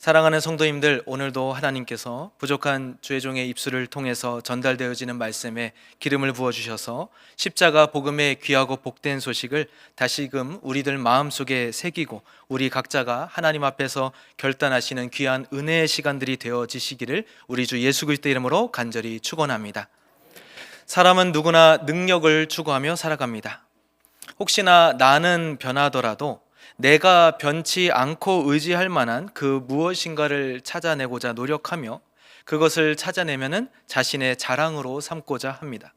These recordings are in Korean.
사랑하는 성도님들, 오늘도 하나님께서 부족한 주의 종의 입술을 통해서 전달되어지는 말씀에 기름을 부어주셔서 십자가 복음의 귀하고 복된 소식을 다시금 우리들 마음속에 새기고 우리 각자가 하나님 앞에서 결단하시는 귀한 은혜의 시간들이 되어지시기를 우리 주 예수 그리스도의 이름으로 간절히 축원합니다. 사람은 누구나 능력을 추구하며 살아갑니다. 혹시나 나는 변하더라도 내가 변치 않고 의지할 만한 그 무엇인가를 찾아내고자 노력하며 그것을 찾아내면은 자신의 자랑으로 삼고자 합니다.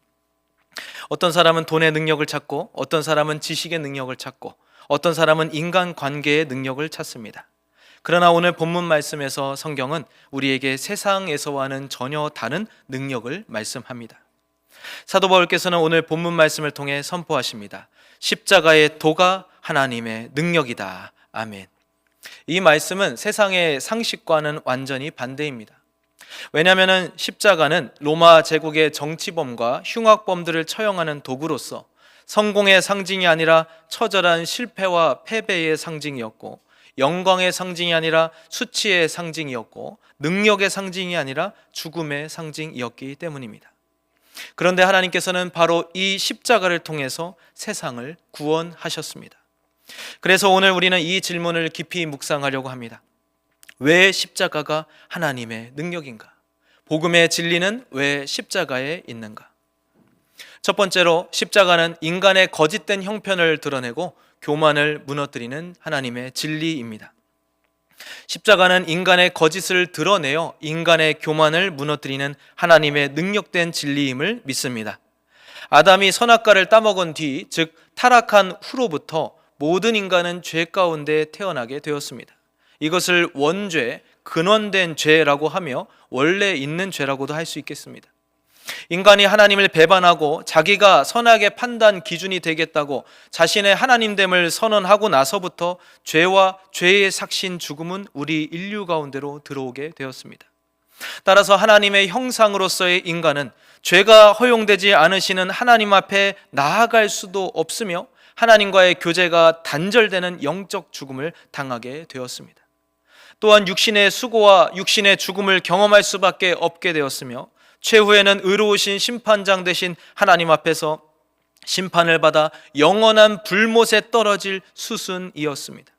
어떤 사람은 돈의 능력을 찾고, 어떤 사람은 지식의 능력을 찾고, 어떤 사람은 인간관계의 능력을 찾습니다. 그러나 오늘 본문 말씀에서 성경은 우리에게 세상에서와는 전혀 다른 능력을 말씀합니다. 사도 바울께서는 오늘 본문 말씀을 통해 선포하십니다. 십자가의 도가 하나님의 능력이다. 아멘. 이 말씀은 세상의 상식과는 완전히 반대입니다. 왜냐하면 십자가는 로마 제국의 정치범과 흉악범들을 처형하는 도구로서 성공의 상징이 아니라 처절한 실패와 패배의 상징이었고, 영광의 상징이 아니라 수치의 상징이었고, 능력의 상징이 아니라 죽음의 상징이었기 때문입니다. 그런데 하나님께서는 바로 이 십자가를 통해서 세상을 구원하셨습니다. 그래서 오늘 우리는 이 질문을 깊이 묵상하려고 합니다. 왜 십자가가 하나님의 능력인가? 복음의 진리는 왜 십자가에 있는가? 첫 번째로, 십자가는 인간의 거짓된 형편을 드러내고 교만을 무너뜨리는 하나님의 진리입니다. 십자가는 인간의 거짓을 드러내어 인간의 교만을 무너뜨리는 하나님의 능력된 진리임을 믿습니다. 아담이 선악과를 따먹은 뒤, 즉 타락한 후로부터 모든 인간은 죄 가운데 태어나게 되었습니다. 이것을 원죄, 근원된 죄라고 하며 원래 있는 죄라고도 할 수 있겠습니다. 인간이 하나님을 배반하고 자기가 선악의 판단 기준이 되겠다고 자신의 하나님됨을 선언하고 나서부터 죄와 죄의 삭신 죽음은 우리 인류 가운데로 들어오게 되었습니다. 따라서 하나님의 형상으로서의 인간은 죄가 허용되지 않으시는 하나님 앞에 나아갈 수도 없으며 하나님과의 교제가 단절되는 영적 죽음을 당하게 되었습니다. 또한 육신의 수고와 육신의 죽음을 경험할 수밖에 없게 되었으며, 최후에는 의로우신 심판장 되신 하나님 앞에서 심판을 받아 영원한 불못에 떨어질 수순이었습니다.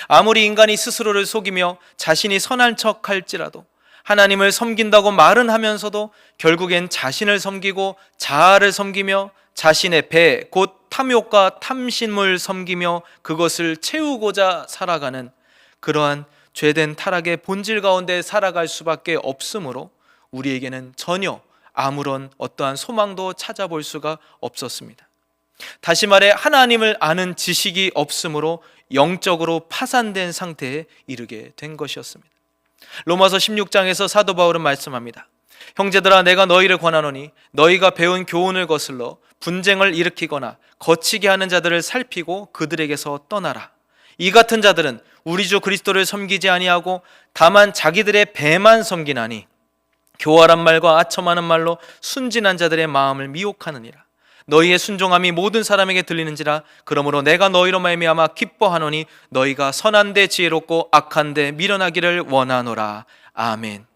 아무리 인간이 스스로를 속이며 자신이 선한 척 할지라도, 하나님을 섬긴다고 말은 하면서도 결국엔 자신을 섬기고 자아를 섬기며 자신의 배, 곧 탐욕과 탐심을 섬기며 그것을 채우고자 살아가는 그러한 죄된 타락의 본질 가운데 살아갈 수밖에 없으므로 우리에게는 전혀 아무런 어떠한 소망도 찾아볼 수가 없었습니다. 다시 말해 하나님을 아는 지식이 없으므로 영적으로 파산된 상태에 이르게 된 것이었습니다. 로마서 16장에서 사도 바울은 말씀합니다. 형제들아, 내가 너희를 권하노니 너희가 배운 교훈을 거슬러 분쟁을 일으키거나 거치게 하는 자들을 살피고 그들에게서 떠나라. 이 같은 자들은 우리 주 그리스도를 섬기지 아니하고 다만 자기들의 배만 섬기나니 교활한 말과 아첨하는 말로 순진한 자들의 마음을 미혹하느니라. 너희의 순종함이 모든 사람에게 들리는지라. 그러므로 내가 너희로 말미암아 기뻐하노니 너희가 선한데 지혜롭고 악한데 미련하기를 원하노라. 아멘.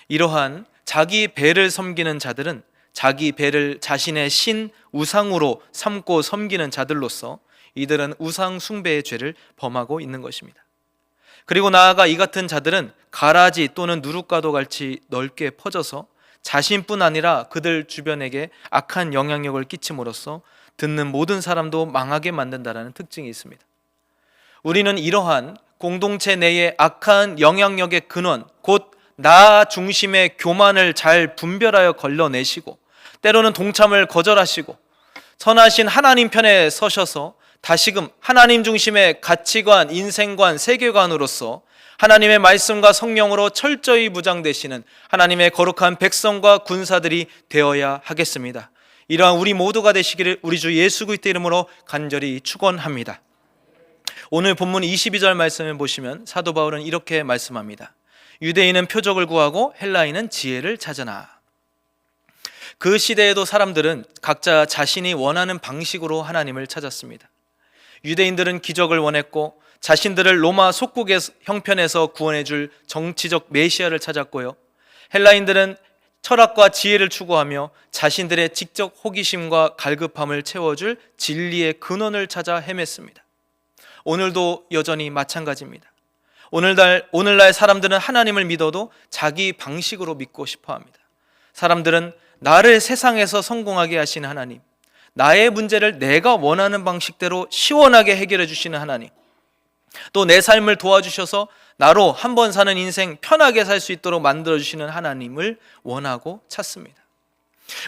이러한 자기 배를 섬기는 자들은 자기 배를 자신의 신 우상으로 삼고 섬기는 자들로서 이들은 우상 숭배의 죄를 범하고 있는 것입니다. 그리고 나아가 이 같은 자들은 가라지 또는 누룩과도 같이 넓게 퍼져서 자신뿐 아니라 그들 주변에게 악한 영향력을 끼침으로써 듣는 모든 사람도 망하게 만든다는 특징이 있습니다. 우리는 이러한 공동체 내의 악한 영향력의 근원, 곧 나 중심의 교만을 잘 분별하여 걸러내시고 때로는 동참을 거절하시고 선하신 하나님 편에 서셔서 다시금 하나님 중심의 가치관, 인생관, 세계관으로서 하나님의 말씀과 성령으로 철저히 무장되시는 하나님의 거룩한 백성과 군사들이 되어야 하겠습니다. 이러한 우리 모두가 되시기를 우리 주 예수 그리스도의 이름으로 간절히 축원합니다. 오늘 본문 22절 말씀을 보시면 사도 바울은 이렇게 말씀합니다. 유대인은 표적을 구하고 헬라인은 지혜를 찾으나. 그 시대에도 사람들은 각자 자신이 원하는 방식으로 하나님을 찾았습니다. 유대인들은 기적을 원했고 자신들을 로마 속국의 형편에서 구원해 줄 정치적 메시아를 찾았고요. 헬라인들은 철학과 지혜를 추구하며 자신들의 지적 호기심과 갈급함을 채워줄 진리의 근원을 찾아 헤맸습니다. 오늘도 여전히 마찬가지입니다. 오늘날 사람들은 하나님을 믿어도 자기 방식으로 믿고 싶어 합니다. 사람들은 나를 세상에서 성공하게 하시는 하나님, 나의 문제를 내가 원하는 방식대로 시원하게 해결해 주시는 하나님, 또 내 삶을 도와주셔서 나로 한 번 사는 인생 편하게 살 수 있도록 만들어주시는 하나님을 원하고 찾습니다.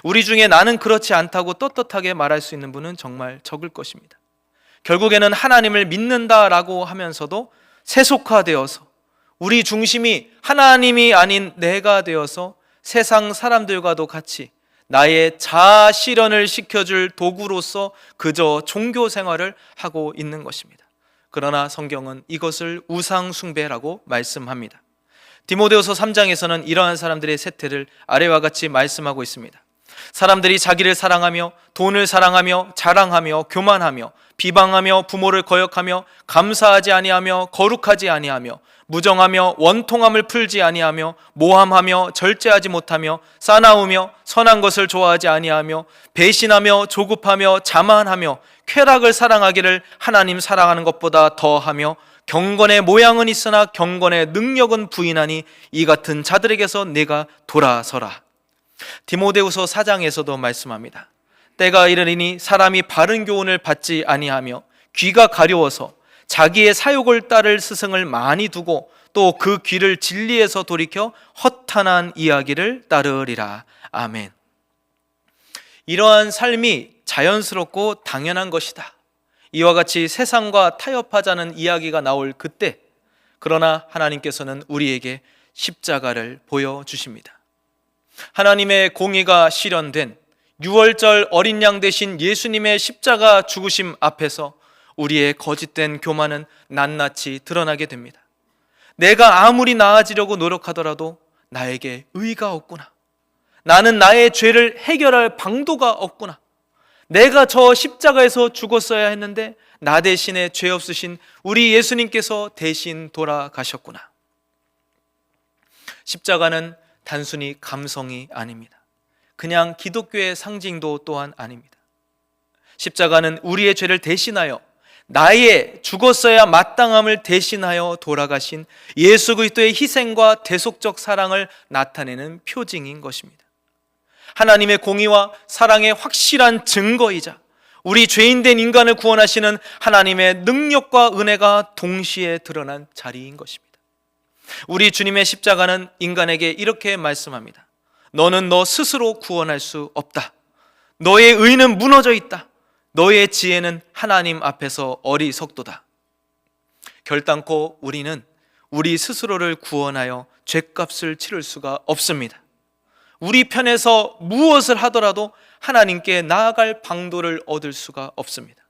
우리 중에 나는 그렇지 않다고 떳떳하게 말할 수 있는 분은 정말 적을 것입니다. 결국에는 하나님을 믿는다라고 하면서도 세속화되어서 우리 중심이 하나님이 아닌 내가 되어서 세상 사람들과도 같이 나의 자아 실현을 시켜줄 도구로서 그저 종교 생활을 하고 있는 것입니다. 그러나 성경은 이것을 우상 숭배라고 말씀합니다. 디모데후서 3장에서는 이러한 사람들의 세태를 아래와 같이 말씀하고 있습니다. 사람들이 자기를 사랑하며 돈을 사랑하며 자랑하며 교만하며 비방하며 부모를 거역하며 감사하지 아니하며 거룩하지 아니하며 무정하며 원통함을 풀지 아니하며 모함하며 절제하지 못하며 싸나우며 선한 것을 좋아하지 아니하며 배신하며 조급하며 자만하며 쾌락을 사랑하기를 하나님 사랑하는 것보다 더하며 경건의 모양은 있으나 경건의 능력은 부인하니 이 같은 자들에게서 내가 돌아서라. 디모데후서 4장에서도 말씀합니다. 때가 이르리니 사람이 바른 교훈을 받지 아니하며 귀가 가려워서 자기의 사욕을 따를 스승을 많이 두고 또 그 귀를 진리에서 돌이켜 허탄한 이야기를 따르리라. 아멘. 이러한 삶이 자연스럽고 당연한 것이다. 이와 같이 세상과 타협하자는 이야기가 나올 그때, 그러나 하나님께서는 우리에게 십자가를 보여주십니다. 하나님의 공의가 실현된 6월절 어린 양 대신 예수님의 십자가 죽으심 앞에서 우리의 거짓된 교만은 낱낱이 드러나게 됩니다. 내가 아무리 나아지려고 노력하더라도 나에게 의가 없구나. 나는 나의 죄를 해결할 방도가 없구나. 내가 저 십자가에서 죽었어야 했는데 나 대신에 죄 없으신 우리 예수님께서 대신 돌아가셨구나. 십자가는 단순히 감성이 아닙니다. 그냥 기독교의 상징도 또한 아닙니다. 십자가는 우리의 죄를 대신하여 나의 죽었어야 마땅함을 대신하여 돌아가신 예수 그리스도의 희생과 대속적 사랑을 나타내는 표징인 것입니다. 하나님의 공의와 사랑의 확실한 증거이자 우리 죄인된 인간을 구원하시는 하나님의 능력과 은혜가 동시에 드러난 자리인 것입니다. 우리 주님의 십자가는 인간에게 이렇게 말씀합니다. 너는 너 스스로 구원할 수 없다. 너의 의는 무너져 있다. 너의 지혜는 하나님 앞에서 어리석도다. 결단코 우리는 우리 스스로를 구원하여 죄값을 치를 수가 없습니다. 우리 편에서 무엇을 하더라도 하나님께 나아갈 방도를 얻을 수가 없습니다.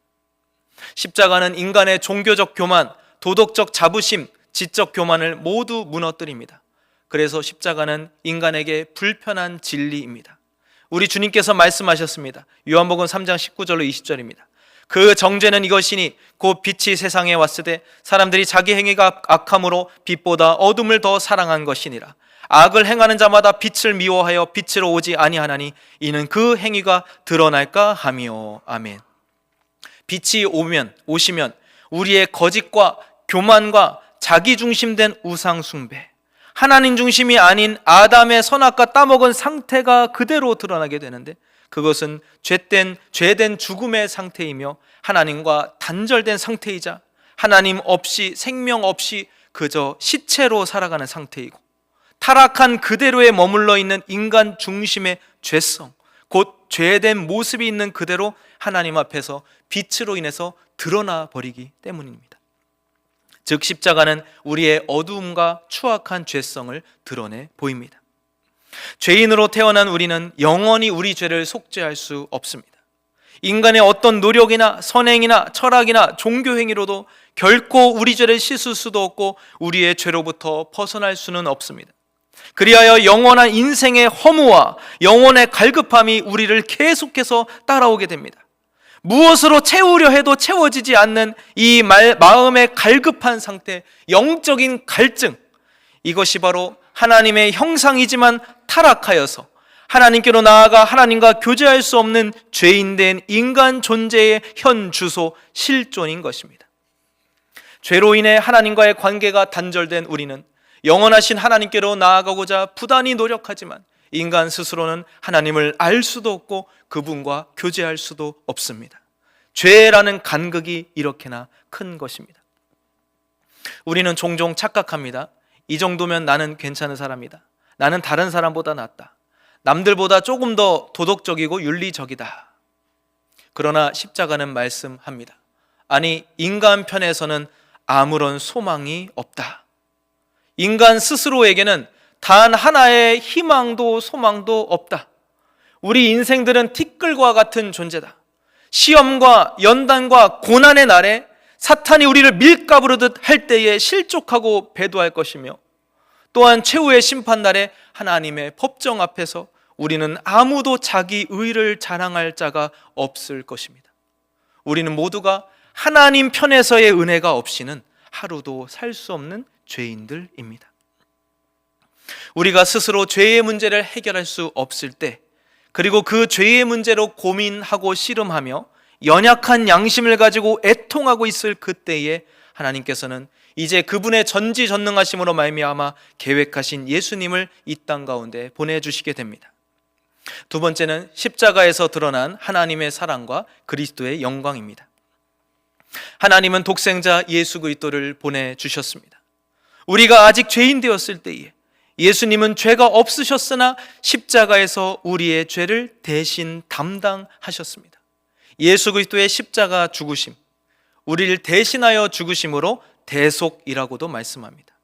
십자가는 인간의 종교적 교만, 도덕적 자부심, 지적 교만을 모두 무너뜨립니다. 그래서 십자가는 인간에게 불편한 진리입니다. 우리 주님께서 말씀하셨습니다. 요한복음 3장 19절로 20절입니다. 그 정죄는 이것이니 곧 빛이 세상에 왔을 때 사람들이 자기 행위가 악함으로 빛보다 어둠을 더 사랑한 것이니라. 악을 행하는 자마다 빛을 미워하여 빛으로 오지 아니하나니 이는 그 행위가 드러날까 함이요. 아멘. 빛이 오시면 우리의 거짓과 교만과 자기중심된 우상 숭배, 하나님 중심이 아닌 아담의 선악과 따먹은 상태가 그대로 드러나게 되는데, 그것은 죄된 죽음의 상태이며 하나님과 단절된 상태이자 하나님 없이, 생명 없이 그저 시체로 살아가는 상태이고, 타락한 그대로에 머물러 있는 인간 중심의 죄성, 곧 죄된 모습이 있는 그대로 하나님 앞에서 빛으로 인해서 드러나 버리기 때문입니다. 즉 십자가는 우리의 어두움과 추악한 죄성을 드러내 보입니다. 죄인으로 태어난 우리는 영원히 우리 죄를 속죄할 수 없습니다. 인간의 어떤 노력이나 선행이나 철학이나 종교행위로도 결코 우리 죄를 씻을 수도 없고 우리의 죄로부터 벗어날 수는 없습니다. 그리하여 영원한 인생의 허무와 영혼의 갈급함이 우리를 계속해서 따라오게 됩니다. 무엇으로 채우려 해도 채워지지 않는 이 마음의 갈급한 상태, 영적인 갈증, 이것이 바로 하나님의 형상이지만 타락하여서 하나님께로 나아가 하나님과 교제할 수 없는 죄인된 인간 존재의 현 주소, 실존인 것입니다. 죄로 인해 하나님과의 관계가 단절된 우리는 영원하신 하나님께로 나아가고자 부단히 노력하지만 인간 스스로는 하나님을 알 수도 없고 그분과 교제할 수도 없습니다. 죄라는 간극이 이렇게나 큰 것입니다. 우리는 종종 착각합니다. 이 정도면 나는 괜찮은 사람이다. 나는 다른 사람보다 낫다. 남들보다 조금 더 도덕적이고 윤리적이다. 그러나 십자가는 말씀합니다. 아니, 인간 편에서는 아무런 소망이 없다. 인간 스스로에게는 단 하나의 희망도 소망도 없다. 우리 인생들은 티끌과 같은 존재다. 시험과 연단과 고난의 날에 사탄이 우리를 밀가부르듯 할 때에 실족하고 배도할 것이며, 또한 최후의 심판날에 하나님의 법정 앞에서 우리는 아무도 자기 의를 자랑할 자가 없을 것입니다. 우리는 모두가 하나님 편에서의 은혜가 없이는 하루도 살 수 없는 죄인들입니다. 우리가 스스로 죄의 문제를 해결할 수 없을 때, 그리고 그 죄의 문제로 고민하고 씨름하며 연약한 양심을 가지고 애통하고 있을 그때에 하나님께서는 이제 그분의 전지전능하심으로 말미암아 계획하신 예수님을 이 땅 가운데 보내주시게 됩니다. 두 번째는 십자가에서 드러난 하나님의 사랑과 그리스도의 영광입니다. 하나님은 독생자 예수 그리스도를 보내주셨습니다. 우리가 아직 죄인 되었을 때에 예수님은 죄가 없으셨으나 십자가에서 우리의 죄를 대신 담당하셨습니다. 예수 그리스도의 십자가 죽으심, 우리를 대신하여 죽으심으로 대속이라고도 말씀합니다.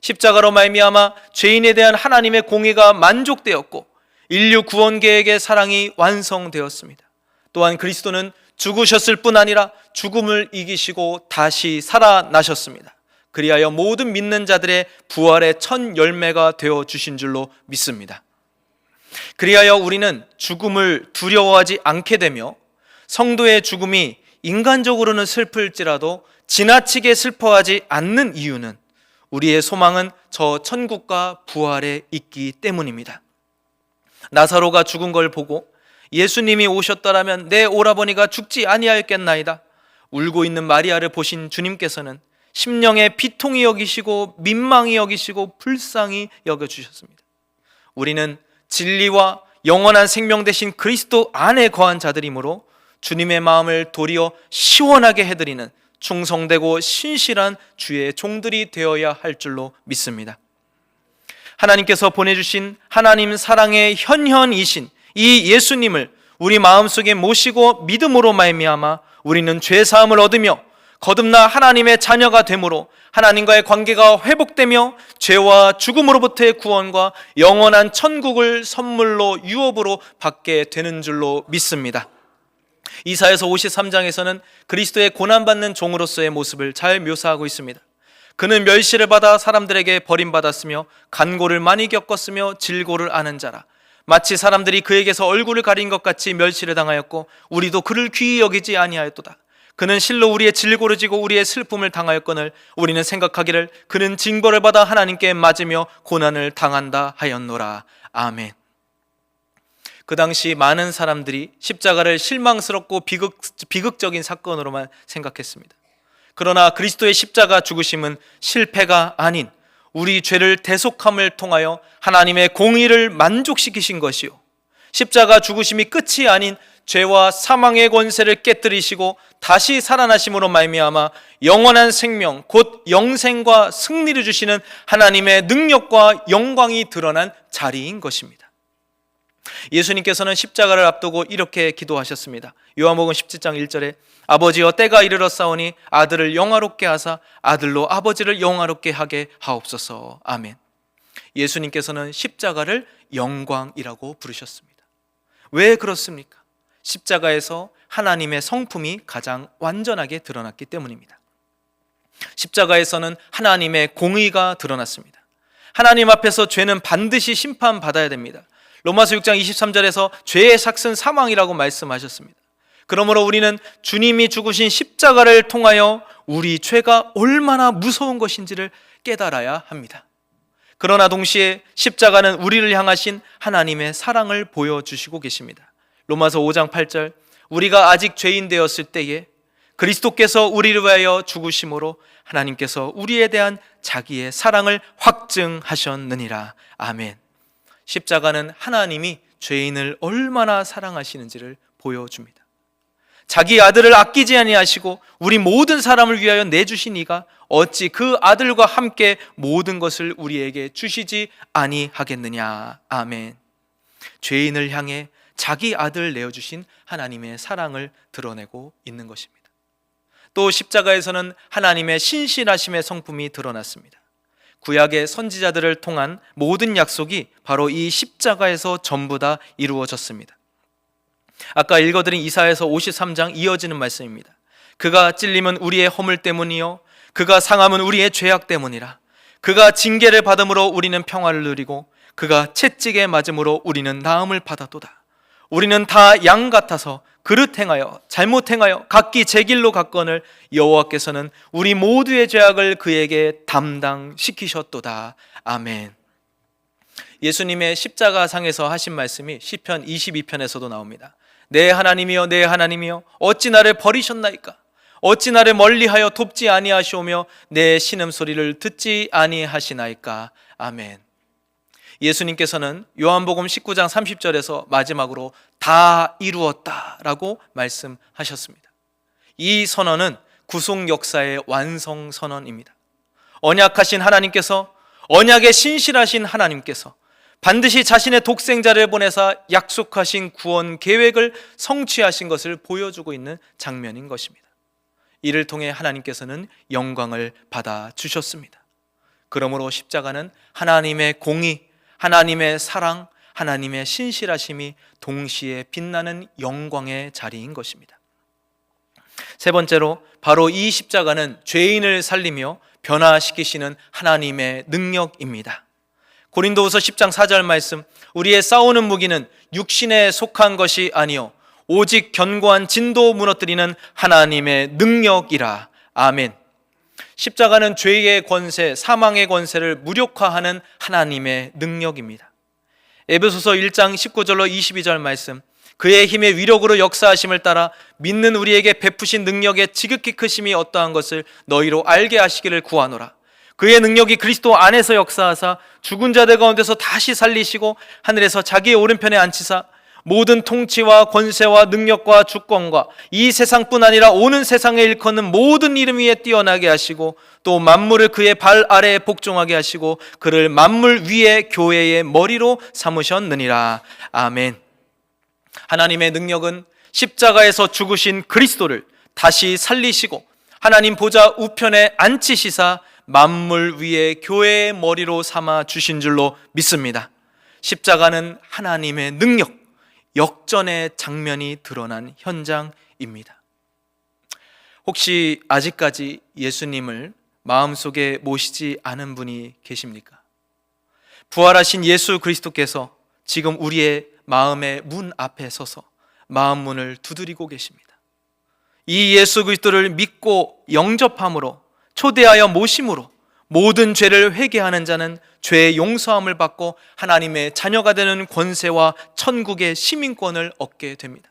십자가로 말미암아 죄인에 대한 하나님의 공의가 만족되었고 인류 구원 계획의 사랑이 완성되었습니다. 또한 그리스도는 죽으셨을 뿐 아니라 죽음을 이기시고 다시 살아나셨습니다. 그리하여 모든 믿는 자들의 부활의 첫 열매가 되어 주신 줄로 믿습니다. 그리하여 우리는 죽음을 두려워하지 않게 되며 성도의 죽음이 인간적으로는 슬플지라도 지나치게 슬퍼하지 않는 이유는 우리의 소망은 저 천국과 부활에 있기 때문입니다. 나사로가 죽은 걸 보고 예수님이 오셨더라면 내 오라버니가 죽지 아니하였겠나이다. 울고 있는 마리아를 보신 주님께서는 심령의 비통이 여기시고 민망히 여기시고 불쌍히 여겨주셨습니다. 우리는 진리와 영원한 생명 되신 그리스도 안에 거한 자들이므로 주님의 마음을 도리어 시원하게 해드리는 충성되고 신실한 주의 종들이 되어야 할 줄로 믿습니다. 하나님께서 보내주신 하나님 사랑의 현현이신 이 예수님을 우리 마음속에 모시고 믿음으로 말미암아 우리는 죄사함을 얻으며 거듭나 하나님의 자녀가 되므로 하나님과의 관계가 회복되며 죄와 죽음으로부터의 구원과 영원한 천국을 선물로 유업으로 받게 되는 줄로 믿습니다. 이사야서 53장에서는 그리스도의 고난받는 종으로서의 모습을 잘 묘사하고 있습니다. 그는 멸시를 받아 사람들에게 버림받았으며 간고를 많이 겪었으며 질고를 아는 자라. 마치 사람들이 그에게서 얼굴을 가린 것 같이 멸시를 당하였고 우리도 그를 귀히 여기지 아니하였도다. 그는 실로 우리의 질고를 지고 우리의 슬픔을 당하였거늘 우리는 생각하기를 그는 징벌을 받아 하나님께 맞으며 고난을 당한다 하였노라. 아멘. 그 당시 많은 사람들이 십자가를 실망스럽고 비극적인 사건으로만 생각했습니다. 그러나 그리스도의 십자가 죽으심은 실패가 아닌 우리 죄를 대속함을 통하여 하나님의 공의를 만족시키신 것이요, 십자가 죽으심이 끝이 아닌 죄와 사망의 권세를 깨뜨리시고 다시 살아나심으로 말미암아 영원한 생명 곧 영생과 승리를 주시는 하나님의 능력과 영광이 드러난 자리인 것입니다. 예수님께서는 십자가를 앞두고 이렇게 기도하셨습니다. 요한복음 17장 1절에 아버지여 때가 이르렀사오니 아들을 영화롭게 하사 아들로 아버지를 영화롭게 하게 하옵소서. 아멘. 예수님께서는 십자가를 영광이라고 부르셨습니다. 왜 그렇습니까? 십자가에서 하나님의 성품이 가장 완전하게 드러났기 때문입니다. 십자가에서는 하나님의 공의가 드러났습니다. 하나님 앞에서 죄는 반드시 심판받아야 됩니다. 로마서 6장 23절에서 죄의 삭은 사망이라고 말씀하셨습니다. 그러므로 우리는 주님이 죽으신 십자가를 통하여 우리 죄가 얼마나 무서운 것인지를 깨달아야 합니다. 그러나 동시에 십자가는 우리를 향하신 하나님의 사랑을 보여주시고 계십니다. 로마서 5장 8절, 우리가 아직 죄인 되었을 때에 그리스도께서 우리를 위하여 죽으심으로 하나님께서 우리에 대한 자기의 사랑을 확증하셨느니라. 아멘. 십자가는 하나님이 죄인을 얼마나 사랑하시는지를 보여줍니다. 자기 아들을 아끼지 아니하시고 우리 모든 사람을 위하여 내주신 이가 어찌 그 아들과 함께 모든 것을 우리에게 주시지 아니하겠느냐. 아멘. 죄인을 향해 자기 아들을 내어주신 하나님의 사랑을 드러내고 있는 것입니다. 또 십자가에서는 하나님의 신실하심의 성품이 드러났습니다. 구약의 선지자들을 통한 모든 약속이 바로 이 십자가에서 전부 다 이루어졌습니다. 아까 읽어드린 이사야서 53장 이어지는 말씀입니다. 그가 찔림은 우리의 허물 때문이요 그가 상함은 우리의 죄악 때문이라. 그가 징계를 받음으로 우리는 평화를 누리고 그가 채찍에 맞음으로 우리는 나음을 받았도다. 우리는 다 양 같아서 그릇 행하여 잘못 행하여 각기 제 길로 갔거늘 여호와께서는 우리 모두의 죄악을 그에게 담당시키셨도다. 아멘. 예수님의 십자가상에서 하신 말씀이 시편 22편에서도 나옵니다. 내 하나님이여 내 하나님이여 어찌 나를 버리셨나이까. 어찌 나를 멀리하여 돕지 아니하시오며 내 신음소리를 듣지 아니하시나이까. 아멘. 예수님께서는 요한복음 19장 30절에서 마지막으로 다 이루었다라고 말씀하셨습니다. 이 선언은 구속 역사의 완성 선언입니다. 언약하신 하나님께서, 언약에 신실하신 하나님께서 반드시 자신의 독생자를 보내사 약속하신 구원 계획을 성취하신 것을 보여주고 있는 장면인 것입니다. 이를 통해 하나님께서는 영광을 받아 주셨습니다. 그러므로 십자가는 하나님의 공의, 하나님의 사랑, 하나님의 신실하심이 동시에 빛나는 영광의 자리인 것입니다. 세 번째로 바로 이 십자가는 죄인을 살리며 변화시키시는 하나님의 능력입니다. 고린도후서 10장 4절 말씀, 우리의 싸우는 무기는 육신에 속한 것이 아니요 오직 견고한 진도 무너뜨리는 하나님의 능력이라. 아멘. 십자가는 죄의 권세, 사망의 권세를 무력화하는 하나님의 능력입니다. 에베소서 1장 19절로 22절 말씀, 그의 힘의 위력으로 역사하심을 따라 믿는 우리에게 베푸신 능력의 지극히 크심이 어떠한 것을 너희로 알게 하시기를 구하노라. 그의 능력이 그리스도 안에서 역사하사 죽은 자들 가운데서 다시 살리시고 하늘에서 자기의 오른편에 앉히사 모든 통치와 권세와 능력과 주권과 이 세상뿐 아니라 오는 세상에 일컫는 모든 이름 위에 뛰어나게 하시고 또 만물을 그의 발 아래에 복종하게 하시고 그를 만물 위에 교회의 머리로 삼으셨느니라. 아멘. 하나님의 능력은 십자가에서 죽으신 그리스도를 다시 살리시고 하나님 보좌 우편에 앉히시사 만물 위에 교회의 머리로 삼아 주신 줄로 믿습니다. 십자가는 하나님의 능력, 역전의 장면이 드러난 현장입니다. 혹시 아직까지 예수님을 마음속에 모시지 않은 분이 계십니까? 부활하신 예수 그리스도께서 지금 우리의 마음의 문 앞에 서서 마음 문을 두드리고 계십니다. 이 예수 그리스도를 믿고 영접함으로, 초대하여 모심으로 모든 죄를 회개하는 자는 죄의 용서함을 받고 하나님의 자녀가 되는 권세와 천국의 시민권을 얻게 됩니다.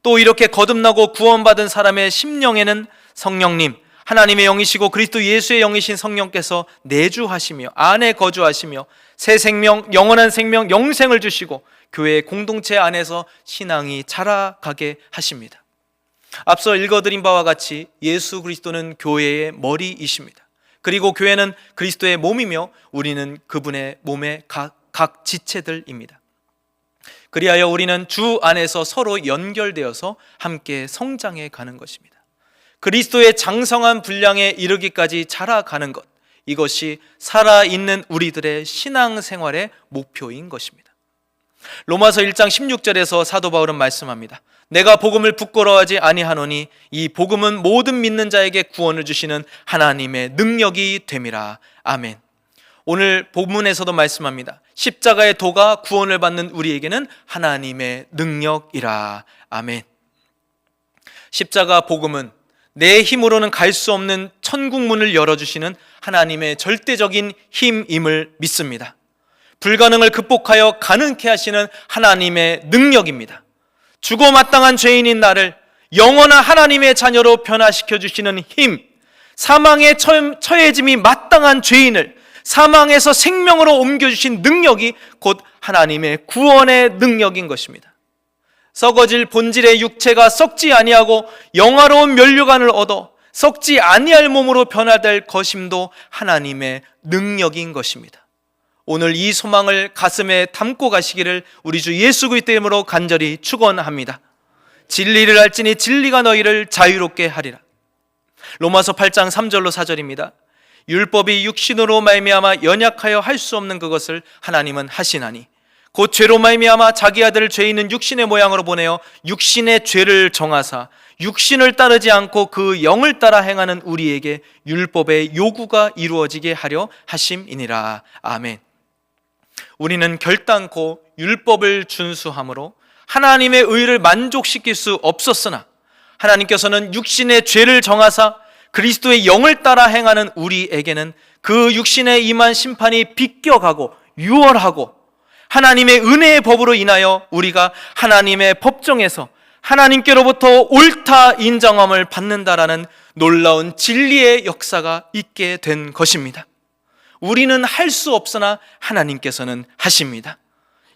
또 이렇게 거듭나고 구원받은 사람의 심령에는 성령님, 하나님의 영이시고 그리스도 예수의 영이신 성령께서 내주하시며 안에 거주하시며 새 생명, 영원한 생명, 영생을 주시고 교회의 공동체 안에서 신앙이 자라가게 하십니다. 앞서 읽어드린 바와 같이 예수 그리스도는 교회의 머리이십니다. 그리고 교회는 그리스도의 몸이며 우리는 그분의 몸의 각 지체들입니다. 그리하여 우리는 주 안에서 서로 연결되어서 함께 성장해 가는 것입니다. 그리스도의 장성한 분량에 이르기까지 자라가는 것, 이것이 살아있는 우리들의 신앙생활의 목표인 것입니다. 로마서 1장 16절에서 사도 바울은 말씀합니다. 내가 복음을 부끄러워하지 아니하노니 이 복음은 모든 믿는 자에게 구원을 주시는 하나님의 능력이 됨이라. 아멘. 오늘 본문에서도 말씀합니다. 십자가의 도가 구원을 받는 우리에게는 하나님의 능력이라. 아멘. 십자가 복음은 내 힘으로는 갈 수 없는 천국문을 열어주시는 하나님의 절대적인 힘임을 믿습니다. 불가능을 극복하여 가능케 하시는 하나님의 능력입니다. 죽어 마땅한 죄인인 나를 영원한 하나님의 자녀로 변화시켜 주시는 힘, 사망에 처해짐이 마땅한 죄인을 사망에서 생명으로 옮겨주신 능력이 곧 하나님의 구원의 능력인 것입니다. 썩어질 본질의 육체가 썩지 아니하고 영화로운 면류관을 얻어 썩지 아니할 몸으로 변화될 것임도 하나님의 능력인 것입니다. 오늘 이 소망을 가슴에 담고 가시기를 우리 주 예수 그리스도의 이름으로 간절히 축원합니다. 진리를 알지니 진리가 너희를 자유롭게 하리라. 로마서 8장 3절로 4절입니다. 율법이 육신으로 말미암아 연약하여 할 수 없는 그것을 하나님은 하시나니 곧 죄로 말미암아 자기 아들을 죄 있는 육신의 모양으로 보내어 육신의 죄를 정하사 육신을 따르지 않고 그 영을 따라 행하는 우리에게 율법의 요구가 이루어지게 하려 하심이니라. 아멘. 우리는 결단코 율법을 준수함으로 하나님의 의를 만족시킬 수 없었으나 하나님께서는 육신의 죄를 정하사 그리스도의 영을 따라 행하는 우리에게는 그 육신에 임한 심판이 비껴가고 유월하고 하나님의 은혜의 법으로 인하여 우리가 하나님의 법정에서 하나님께로부터 옳다 인정함을 받는다라는 놀라운 진리의 역사가 있게 된 것입니다. 우리는 할 수 없으나 하나님께서는 하십니다.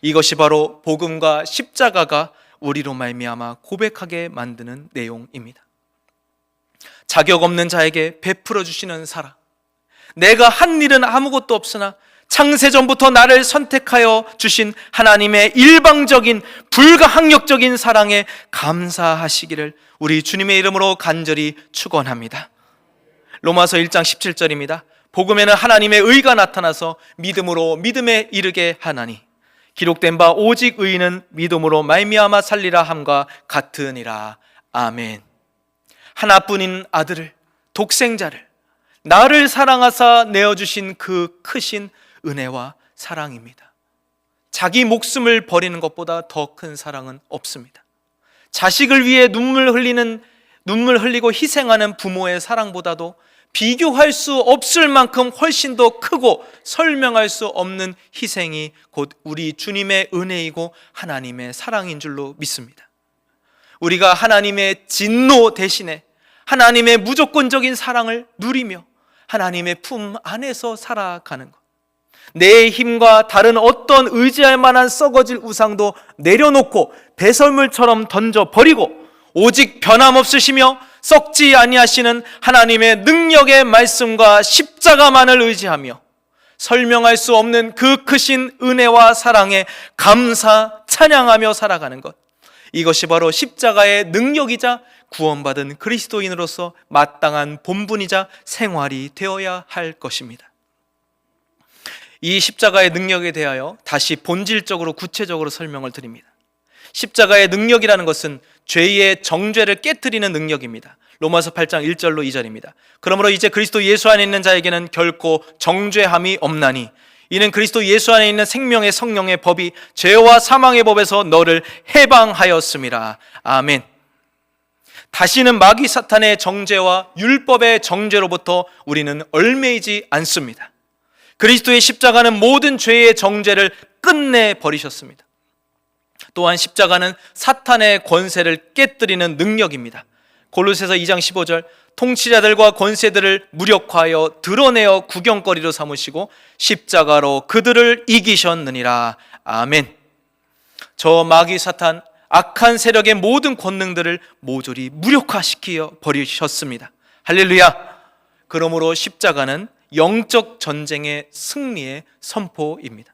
이것이 바로 복음과 십자가가 우리로 말미암아 고백하게 만드는 내용입니다. 자격 없는 자에게 베풀어 주시는 사랑, 내가 한 일은 아무것도 없으나 창세전부터 나를 선택하여 주신 하나님의 일방적인 불가항력적인 사랑에 감사하시기를 우리 주님의 이름으로 간절히 축원합니다. 로마서 1장 17절입니다. 복음에는 하나님의 의가 나타나서 믿음으로 믿음에 이르게 하나니 기록된 바 오직 의인은 믿음으로 말미암아 살리라 함과 같으니라. 아멘. 하나뿐인 아들을, 독생자를 나를 사랑하사 내어주신 그 크신 은혜와 사랑입니다. 자기 목숨을 버리는 것보다 더 큰 사랑은 없습니다. 자식을 위해 눈물 흘리고 희생하는 부모의 사랑보다도 비교할 수 없을 만큼 훨씬 더 크고 설명할 수 없는 희생이 곧 우리 주님의 은혜이고 하나님의 사랑인 줄로 믿습니다. 우리가 하나님의 진노 대신에 하나님의 무조건적인 사랑을 누리며 하나님의 품 안에서 살아가는 것, 내 힘과 다른 어떤 의지할 만한 썩어질 우상도 내려놓고 배설물처럼 던져버리고 오직 변함없으시며 썩지 아니하시는 하나님의 능력의 말씀과 십자가만을 의지하며 설명할 수 없는 그 크신 은혜와 사랑에 감사 찬양하며 살아가는 것, 이것이 바로 십자가의 능력이자 구원받은 그리스도인으로서 마땅한 본분이자 생활이 되어야 할 것입니다. 이 십자가의 능력에 대하여 다시 본질적으로 구체적으로 설명을 드립니다. 십자가의 능력이라는 것은 죄의 정죄를 깨뜨리는 능력입니다. 로마서 8장 1절로 2절입니다. 그러므로 이제 그리스도 예수 안에 있는 자에게는 결코 정죄함이 없나니 이는 그리스도 예수 안에 있는 생명의 성령의 법이 죄와 사망의 법에서 너를 해방하였음이라. 아멘. 다시는 마귀 사탄의 정죄와 율법의 정죄로부터 우리는 얽매이지 않습니다. 그리스도의 십자가는 모든 죄의 정죄를 끝내버리셨습니다. 또한 십자가는 사탄의 권세를 깨뜨리는 능력입니다. 골로새서 2장 15절, 통치자들과 권세들을 무력화하여 드러내어 구경거리로 삼으시고 십자가로 그들을 이기셨느니라. 아멘. 저 마귀 사탄 악한 세력의 모든 권능들을 모조리 무력화시켜 버리셨습니다. 할렐루야. 그러므로 십자가는 영적 전쟁의 승리의 선포입니다.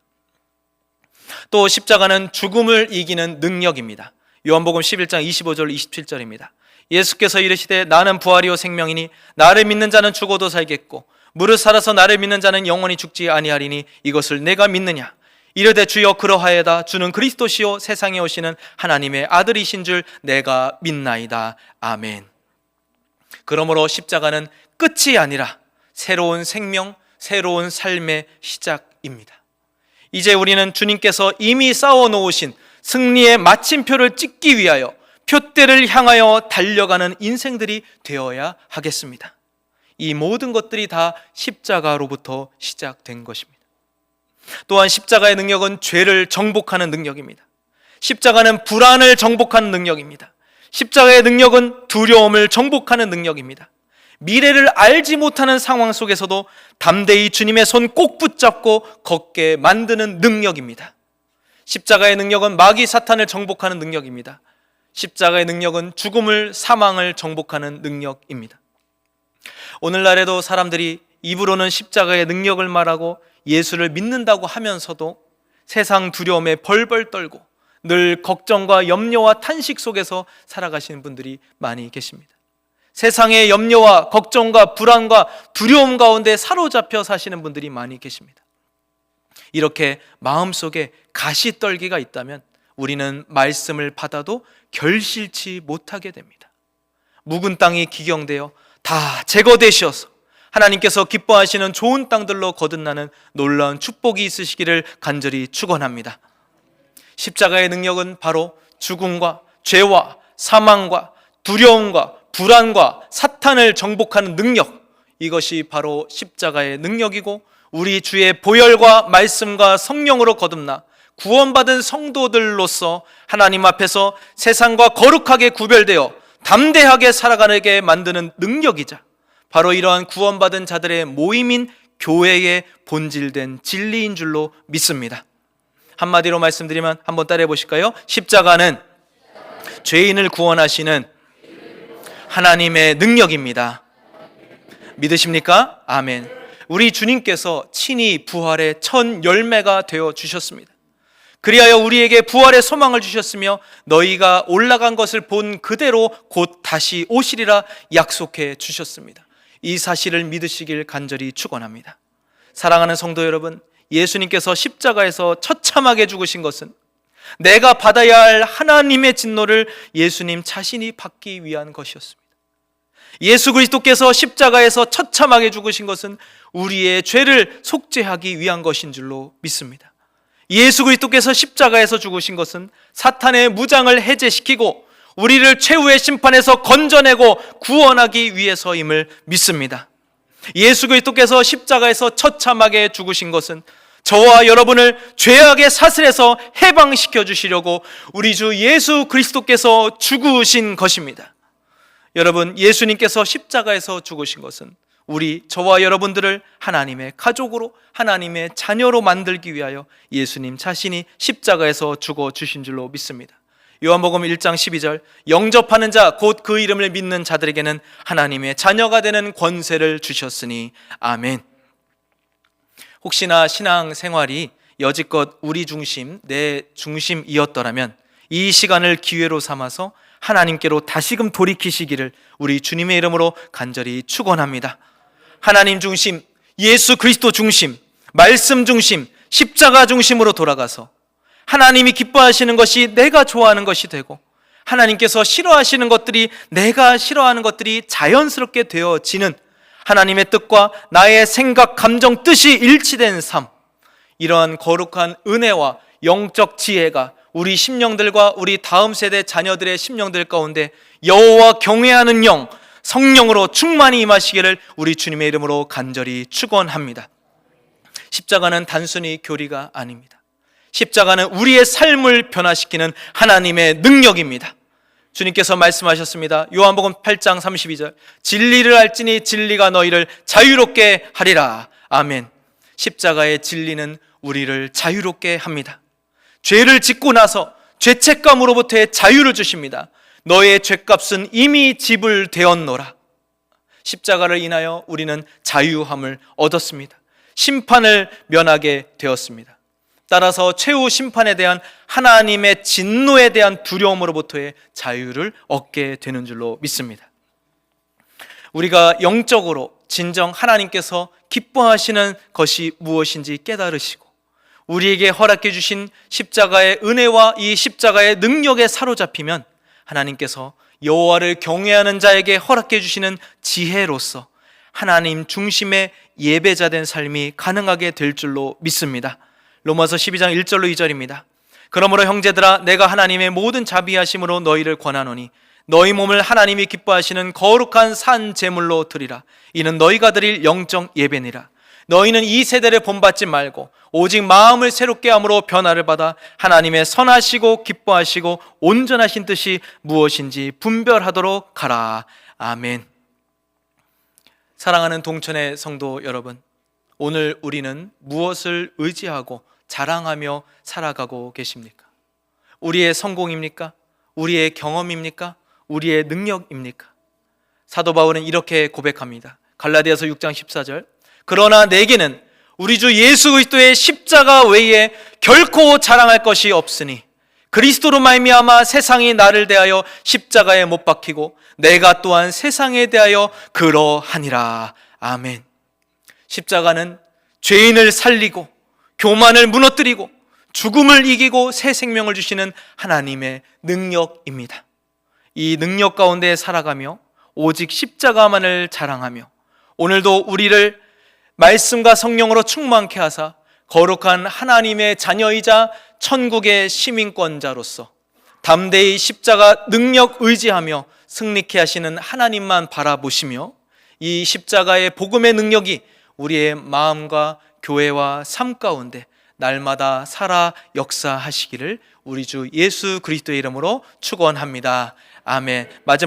또 십자가는 죽음을 이기는 능력입니다. 요한복음 11장 25절 27절입니다. 예수께서 이르시되 나는 부활이요 생명이니 나를 믿는 자는 죽어도 살겠고 무릇 살아서 나를 믿는 자는 영원히 죽지 아니하리니 이것을 내가 믿느냐. 이르되 주여 그러하여다. 주는 그리스도시요 세상에 오시는 하나님의 아들이신 줄 내가 믿나이다. 아멘. 그러므로 십자가는 끝이 아니라 새로운 생명, 새로운 삶의 시작입니다. 이제 우리는 주님께서 이미 쌓아놓으신 승리의 마침표를 찍기 위하여 표대를 향하여 달려가는 인생들이 되어야 하겠습니다. 이 모든 것들이 다 십자가로부터 시작된 것입니다. 또한 십자가의 능력은 죄를 정복하는 능력입니다. 십자가는 불안을 정복하는 능력입니다. 십자가의 능력은 두려움을 정복하는 능력입니다. 미래를 알지 못하는 상황 속에서도 담대히 주님의 손 꼭 붙잡고 걷게 만드는 능력입니다. 십자가의 능력은 마귀 사탄을 정복하는 능력입니다. 십자가의 능력은 죽음을, 사망을 정복하는 능력입니다. 오늘날에도 사람들이 입으로는 십자가의 능력을 말하고 예수를 믿는다고 하면서도 세상 두려움에 벌벌 떨고 늘 걱정과 염려와 탄식 속에서 살아가시는 분들이 많이 계십니다. 세상의 염려와 걱정과 불안과 두려움 가운데 사로잡혀 사시는 분들이 많이 계십니다. 이렇게 마음속에 가시떨기가 있다면 우리는 말씀을 받아도 결실치 못하게 됩니다. 묵은 땅이 기경되어 다 제거되시어서 하나님께서 기뻐하시는 좋은 땅들로 거듭나는 놀라운 축복이 있으시기를 간절히 축원합니다. 십자가의 능력은 바로 죽음과 죄와 사망과 두려움과 불안과 사탄을 정복하는 능력, 이것이 바로 십자가의 능력이고 우리 주의 보혈과 말씀과 성령으로 거듭나 구원받은 성도들로서 하나님 앞에서 세상과 거룩하게 구별되어 담대하게 살아가게 만드는 능력이자 바로 이러한 구원받은 자들의 모임인 교회의 본질된 진리인 줄로 믿습니다. 한마디로 말씀드리면 한번 따라해 보실까요? 십자가는 죄인을 구원하시는 하나님의 능력입니다. 믿으십니까? 아멘. 우리 주님께서 친히 부활의 첫 열매가 되어 주셨습니다. 그리하여 우리에게 부활의 소망을 주셨으며 너희가 올라간 것을 본 그대로 곧 다시 오시리라 약속해 주셨습니다. 이 사실을 믿으시길 간절히 축원합니다. 사랑하는 성도 여러분, 예수님께서 십자가에서 처참하게 죽으신 것은 내가 받아야 할 하나님의 진노를 예수님 자신이 받기 위한 것이었습니다. 예수 그리스도께서 십자가에서 처참하게 죽으신 것은 우리의 죄를 속죄하기 위한 것인 줄로 믿습니다. 예수 그리스도께서 십자가에서 죽으신 것은 사탄의 무장을 해제시키고 우리를 최후의 심판에서 건져내고 구원하기 위해서임을 믿습니다. 예수 그리스도께서 십자가에서 처참하게 죽으신 것은 저와 여러분을 죄악의 사슬에서 해방시켜 주시려고 우리 주 예수 그리스도께서 죽으신 것입니다. 여러분, 예수님께서 십자가에서 죽으신 것은 저와 여러분들을 하나님의 가족으로, 하나님의 자녀로 만들기 위하여 예수님 자신이 십자가에서 죽어 주신 줄로 믿습니다. 요한복음 1장 12절, 영접하는 자 곧 그 이름을 믿는 자들에게는 하나님의 자녀가 되는 권세를 주셨으니 아멘. 혹시나 신앙생활이 여지껏 우리 중심, 내 중심이었더라면 이 시간을 기회로 삼아서 하나님께로 다시금 돌이키시기를 우리 주님의 이름으로 간절히 축원합니다. 하나님 중심, 예수 그리스도 중심, 말씀 중심, 십자가 중심으로 돌아가서 하나님이 기뻐하시는 것이 내가 좋아하는 것이 되고 하나님께서 싫어하시는 것들이 내가 싫어하는 것들이 자연스럽게 되어지는 하나님의 뜻과 나의 생각, 감정, 뜻이 일치된 삶, 이러한 거룩한 은혜와 영적 지혜가 우리 심령들과 우리 다음 세대 자녀들의 심령들 가운데 여호와 경외하는 영, 성령으로 충만히 임하시기를 우리 주님의 이름으로 간절히 축원합니다. 십자가는 단순히 교리가 아닙니다. 십자가는 우리의 삶을 변화시키는 하나님의 능력입니다. 주님께서 말씀하셨습니다. 요한복음 8장 32절, 진리를 알지니 진리가 너희를 자유롭게 하리라. 아멘. 십자가의 진리는 우리를 자유롭게 합니다. 죄를 짓고 나서 죄책감으로부터의 자유를 주십니다. 너의 죄값은 이미 지불되었노라. 십자가를 인하여 우리는 자유함을 얻었습니다. 심판을 면하게 되었습니다. 따라서 최후 심판에 대한 하나님의 진노에 대한 두려움으로부터의 자유를 얻게 되는 줄로 믿습니다. 우리가 영적으로 진정 하나님께서 기뻐하시는 것이 무엇인지 깨달으시고 우리에게 허락해 주신 십자가의 은혜와 이 십자가의 능력에 사로잡히면 하나님께서 여호와를 경외하는 자에게 허락해 주시는 지혜로서 하나님 중심의 예배자된 삶이 가능하게 될 줄로 믿습니다. 로마서 12장 1절로 2절입니다. 그러므로 형제들아, 내가 하나님의 모든 자비하심으로 너희를 권하노니 너희 몸을 하나님이 기뻐하시는 거룩한 산 제물로 드리라. 이는 너희가 드릴 영적 예배니라. 너희는 이 세대를 본받지 말고 오직 마음을 새롭게 함으로 변화를 받아 하나님의 선하시고 기뻐하시고 온전하신 뜻이 무엇인지 분별하도록 하라. 아멘. 사랑하는 동천의 성도 여러분, 오늘 우리는 무엇을 의지하고 자랑하며 살아가고 계십니까? 우리의 성공입니까? 우리의 경험입니까? 우리의 능력입니까? 사도 바울은 이렇게 고백합니다. 갈라디아서 6장 14절, 그러나 내게는 우리 주 예수 그리스도의 십자가 외에 결코 자랑할 것이 없으니 그리스도로 말미암아 세상이 나를 대하여 십자가에 못 박히고 내가 또한 세상에 대하여 그러하니라. 아멘. 십자가는 죄인을 살리고 교만을 무너뜨리고 죽음을 이기고 새 생명을 주시는 하나님의 능력입니다. 이 능력 가운데 살아가며 오직 십자가만을 자랑하며 오늘도 우리를 말씀과 성령으로 충만케 하사 거룩한 하나님의 자녀이자 천국의 시민권자로서 담대히 십자가 능력 의지하며 승리케 하시는 하나님만 바라보시며 이 십자가의 복음의 능력이 우리의 마음과 교회와 삶 가운데 날마다 살아 역사하시기를 우리 주 예수 그리스도의 이름으로 축원합니다. 아멘. 마지막